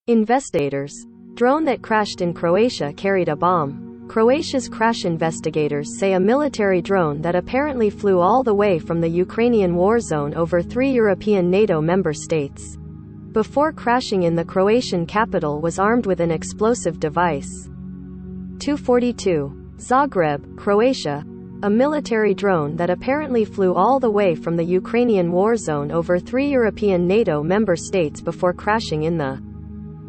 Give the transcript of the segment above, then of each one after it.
Investigators. Drone that crashed in Croatia carried a bomb. Croatia's crash investigators say a military drone that apparently flew all the way from the Ukrainian war zone over 3 European NATO member states before crashing in the Croatian capital was armed with an explosive device. 242. Zagreb, Croatia. A military drone that apparently flew all the way from the Ukrainian war zone over 3 European NATO member states before crashing in the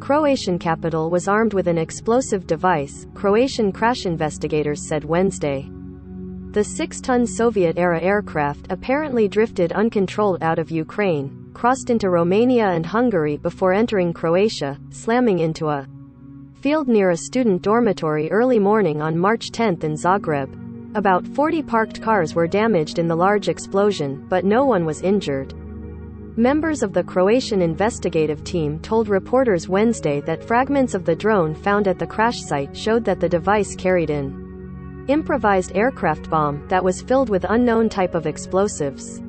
Croatian capital was armed with an explosive device, Croatian crash investigators said Wednesday. The 6-ton Soviet-era aircraft apparently drifted uncontrolled out of Ukraine, crossed into Romania and Hungary before entering Croatia, slamming into a field near a student dormitory early morning on March 10 in Zagreb. About 40 parked cars were damaged in the large explosion, but no one was injured. Members of the Croatian investigative team told reporters Wednesday that fragments of the drone found at the crash site showed that the device carried an improvised aircraft bomb that was filled with unknown type of explosives.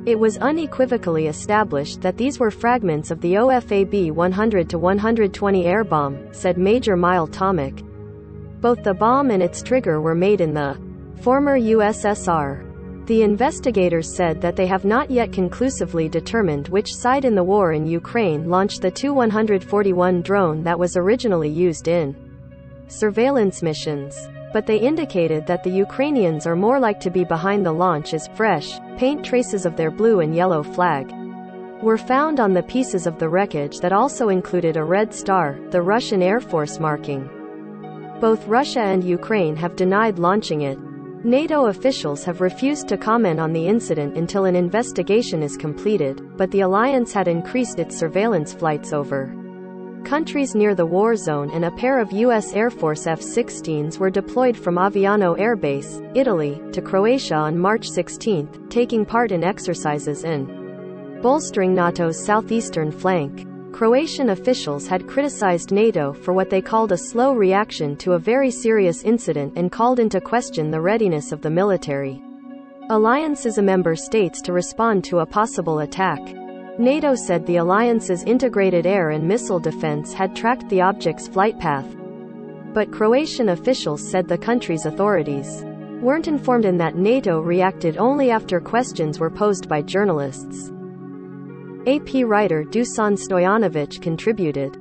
It was unequivocally established that these were fragments of the OFAB 100-120 air bomb, said Major Mile Tomic. Both the bomb and its trigger were made in the former USSR. The investigators said that they have not yet conclusively determined which side in the war in Ukraine launched the Tu-141 drone that was originally used in surveillance missions. But they indicated that the Ukrainians are more like to be behind the launch as fresh paint traces of their blue and yellow flag were found on the pieces of the wreckage that also included a red star, the Russian Air Force marking. Both Russia and Ukraine have denied launching it. NATO officials have refused to comment on the incident until an investigation is completed, but the alliance had increased its surveillance flights over countries near the war zone, and a pair of U.S. Air Force F-16s were deployed from Aviano Air Base, Italy, to Croatia on March 16, taking part in exercises in bolstering NATO's southeastern flank. Croatian officials had criticized NATO for what they called a slow reaction to a very serious incident and called into question the readiness of the military alliance's member states to respond to a possible attack. NATO said the alliance's integrated air and missile defense had tracked the object's flight path. But Croatian officials said the country's authorities weren't informed and that NATO reacted only after questions were posed by journalists. AP writer Dusan Stojanovic contributed.